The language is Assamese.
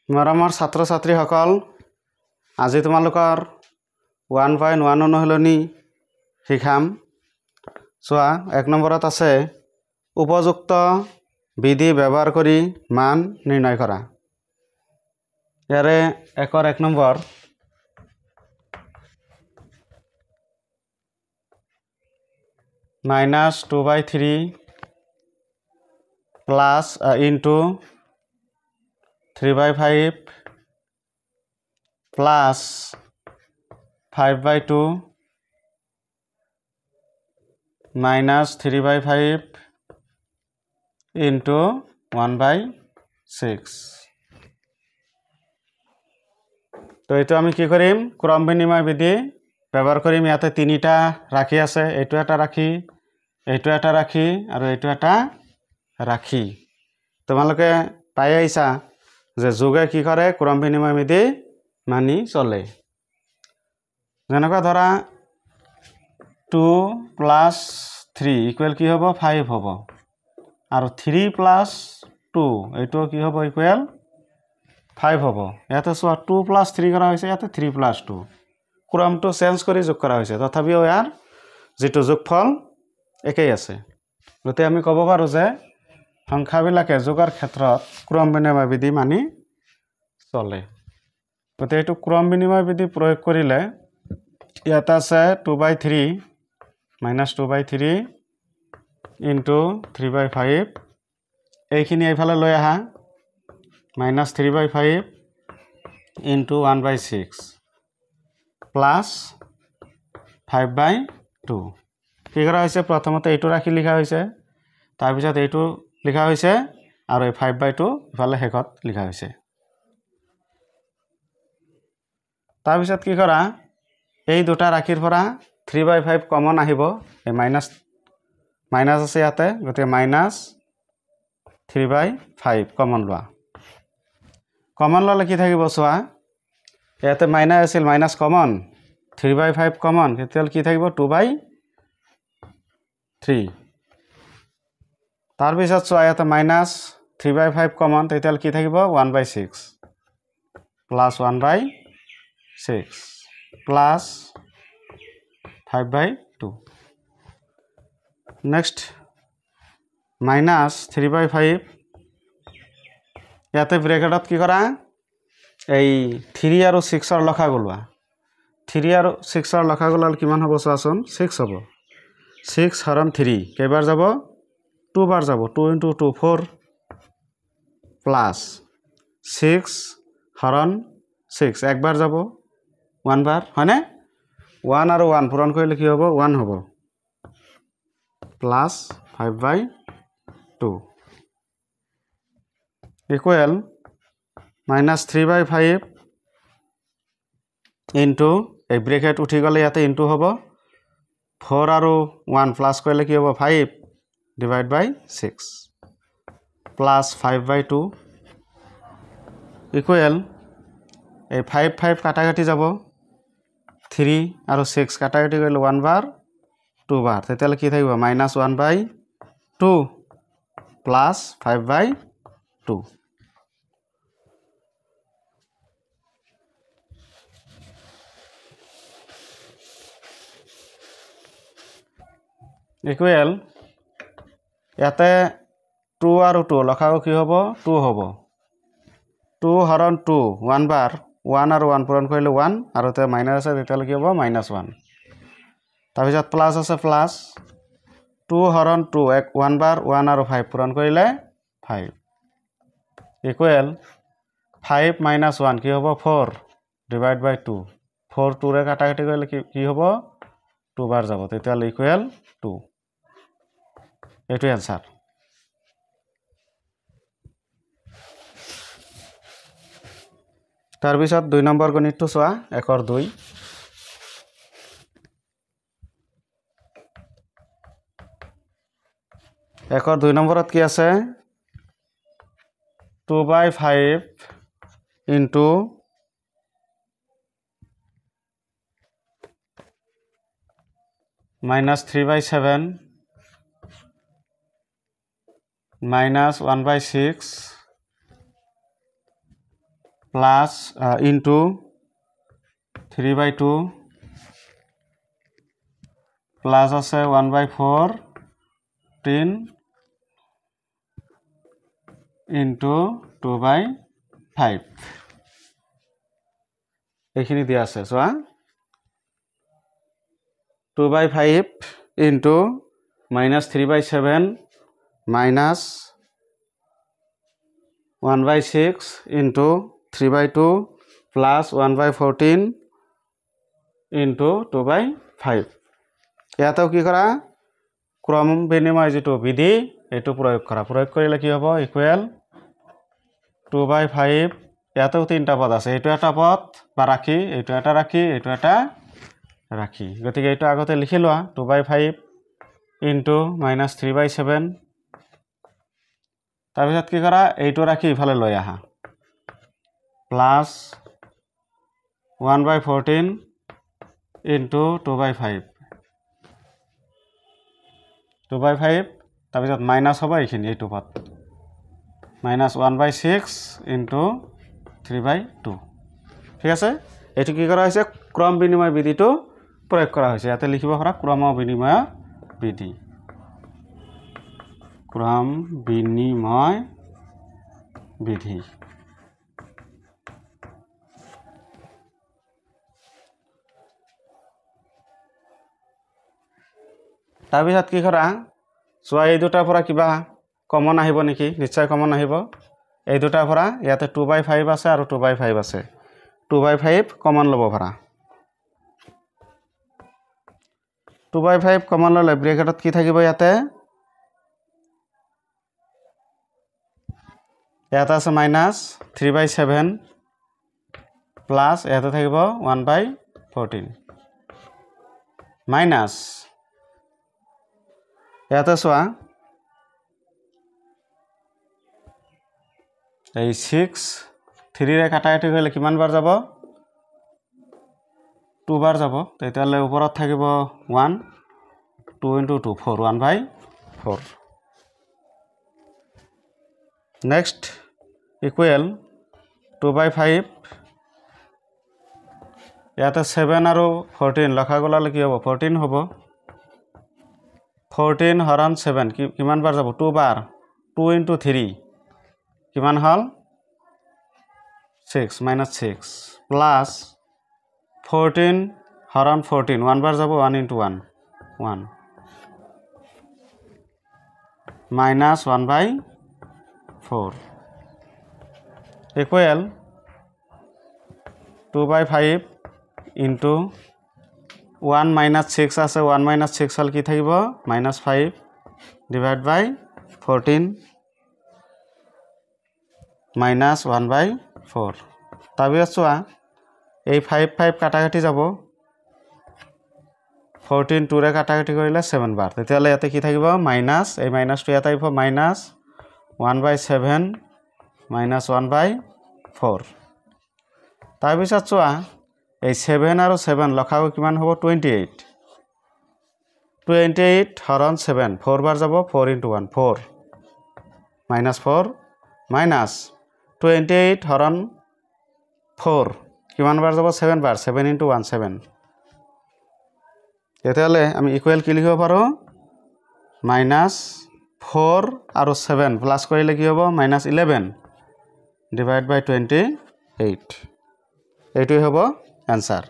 মৰমৰ ছাত্ৰ ছাত্ৰীসকল আজি তোমালোকৰ 1.1 অনুশীলনী শিকাম চোৱা 1 নম্বৰত আছে উপযুক্ত বিধি ব্যৱহাৰ কৰি মান নিৰ্ণয় কৰা ইয়াৰে 1 number -2/3 plus into 3/5 plus 5/2 minus 3/5 into 1/6 তো এইটো আমি কি কৰিম ক্ৰম বিনিময় বিধি ব্যৱহাৰ কৰিম ইয়াতে তিনিটা ৰাখি আছে এইটো এটা ৰাখি এইটো এটা ৰাখি আৰু এইটো এটা ৰাখি তোমালোকে পাই আহিছা যে যোগে কি কৰে ক্ৰম বিনিময় বিধি মানি চলে যেনেকুৱা ধৰা 2 plus 3 equal কি হ'ব 5 হ'ব আৰু 3 plus 2 এইটো কি হ'ব equal 5 হ'ব ইয়াতে চোৱা 2 plus 3 কৰা হৈছে ইয়াতে 3 plus 2 ক্ৰমটো চেঞ্জ কৰি যোগ কৰা হৈছে তথাপিও ইয়াৰ যেটো যোগফল একেই আছে গতে আমি ক'ব পাৰো যে সংখ্যাবিলাকে যোগৰ ক্ষেত্ৰত ক্ৰম বিনিময় বিধি মানি চলে গতে এইটো ক্ৰম বিনিময় বিধি প্ৰয়োগ কৰিলে ইয়াত আছে 2/3 -2/3 into 3/5 এইখিনি এইফালে লৈ আহা -3/5 into 1/6 plus 5/2 কি কৰা হৈছে প্ৰথমতে এইটো ৰাখি লিখা হৈছে তাৰ পিছত এইটো লিখা হৈছে আৰু এই 5/2 ইফালে শেষত লিখা হৈছে তাৰ পিছত কি কৰা এই দুটা ৰাখিৰ পৰা 3/5 কমন আহিব এই মাইনাস আছে ইয়াতে গতে -3/5 কমন লোৱা কমন ললে কি থাকিব চোৱা ইয়াতে মাইনাস আছিল মাইনাস কমন 3/5 কমন কেতিয়াল কি থাকিব 2/3 তাৰ পিছত চোৱা ইয়াতে -3/5 কমন তেতিয়াল কি থাকিব 1/6 plus 1/6 plus 5/2 next -3/5 ইয়াতে ব্ৰেকেটত কি কৰা এই 3 আৰু 6 ৰ লসাগু লোৱা 3 আৰু 6 ৰ লসাগু ললে কিমান হ'ব চোৱাচোন 6 হ'ব 6 হৰণ 3 কেইবাৰ যাব 2 বাৰ যাব 2 into 2 4 plus 6 হৰণ 6 একবাৰ যাব 1 বাৰ হয়নে 1 আৰু 1 পূৰণ কৰিলে কি হ'ব 1 হ'ব plus 5/2 equal -3/5 into এই ব্ৰেকেট উঠি গলে ইয়াতে ইনটু হ'ব 4 আৰু 1 প্লাস কৰিলে কি হ'ব 5 divide by 6 plus 5/2 equal এই 5 কাটাকাটি যাব 3 আৰু 6 কাটাকাটি কৰিলে 1 বাৰ 2 বাৰ তেতিয়ালে কি থাকিব -1/2 plus 5/2 equal ইয়াতে 2 আৰু 2 লখাও কি হ'ব 2 হ'ব 2 হৰণ 2 1 বাৰ 1 আৰু 1 পূৰণ কৰিলে 1 আৰু তে মাইনাস আছে তেতিয়ালে কি হ'ব -1 তাৰ পিছত প্লাস আছে প্লাস 2 হৰণ 2 1 বাৰ 1 আৰু 5 পূৰণ কৰিলে 5 equal 5 - 1 কি হ'ব 4 divide by 2 4 2 ৰে কাটাকাটি কৰিলে কি হ'ব 2 বাৰ যাব তেতিয়ালে equal 2 এটো आंसर তাৰ পিছত 2 নম্বৰ গণিতটো চোৱা 1 ৰ 2 1 ৰ 2 নম্বৰত কি আছে 2/5 into -3/7 minus 1/6 plus into 3/2 plus আছে 1/14 ইনটু 2/5 এইখিনি দিয়া আছে চোৱা 2/5 into -3/7 minus 1/6 into 3/2 plus 1/14 into 2/5 ইয়াতেও কি কৰা ক্ৰম বিনিময় যেটো বিধি এটো প্ৰয়োগ কৰিলে কি হ'ব ইকুৱেল 2/5 ইয়াতেও তিনটা পদ আছে এটো এটা পদ বা ৰাখি এটো এটা ৰাখি এটো এটা ৰাখি গতিকে এটো আগতে লিখি লোৱা 2/5 into -3/7 তাৰপিছত কি কৰা এইটো ৰাখি ইফালে লৈ আহা প্লাস 1/14 into 2/5 তাৰপিছত মাইনাস হ'ব এইখিনি এইটো পদ -1/6 into 3/2 ঠিক আছে এটো কি কৰা হৈছে ক্ৰম বিনিময় বিধিটো প্ৰয়োগ কৰা হৈছে ইয়াতে লিখিব পৰা ক্ৰম বিনিময় বিধি ক্ৰম বিনিময় বিধি তাৰপিছত কি কৰা চোৱা এই দুটাৰ পৰা কিবা কমন আহিব নেকি নিশ্চয় কমন আহিব এই দুটাৰ পৰা ইয়াতে 2/5 আছে আৰু 2/5 আছে 2/5 কমন ল'ব পৰা 2/5 কমন ল'লে ব্ৰেকেটত কি থাকিব ইয়াতে ইয়াতে আছে -3/7 প্লাস ইয়াতে থাকিব 1/14 মাইনাস ইয়াতে চোৱা এই 6 3 ৰে কাটাকাটি কৰিলে কিমান বাৰ যাব 2 বাৰ যাব তেতিয়ালে ওপৰত থাকিব 1 2 into 2 4 1/4 next equal 2/5 ইয়াতে 7 আৰু 14 লখা গলালে কি হ'ব 14 হ'ব 14 হৰণ 7 কিমান বাৰ যাব 2 বাৰ 2 into 3 কিমান হল 6 -6 প্লাস 14 হৰণ 14 1 বাৰ যাব 1 into 1 1 minus 1/4 equal 2/5 into 1 minus 6 আছে 1 minus 6 হল কি থাকিব -5 divided by 14 minus 1/4 তাৰপিছত চোৱা এই 5 কাটাকাটি যাব 14 2 ৰে কাটাকাটি কৰিলে 7 বাৰ তেতিয়ালে ইয়াতে কি থাকিব মাইনাস এই মাইনাসটো ইয়াতে আহিব -1/7 -1/4 তাৰপিছত চোৱা এই 7 আৰু 7 লখাও কিমান হ'ব 28 হৰণ 7 4 বাৰ যাব 4 into 1 4 -4 minus 28 হৰণ 4 কিমান বাৰ যাব 7 বাৰ 7 into 1 7 তেতিয়ালে আমি ইকুৱেল কি লিখিব পাৰো -4 আৰু 7 প্লাস কৰিলে কি হ'ব -11 divided by 28 এইটোই হ'ব आंसर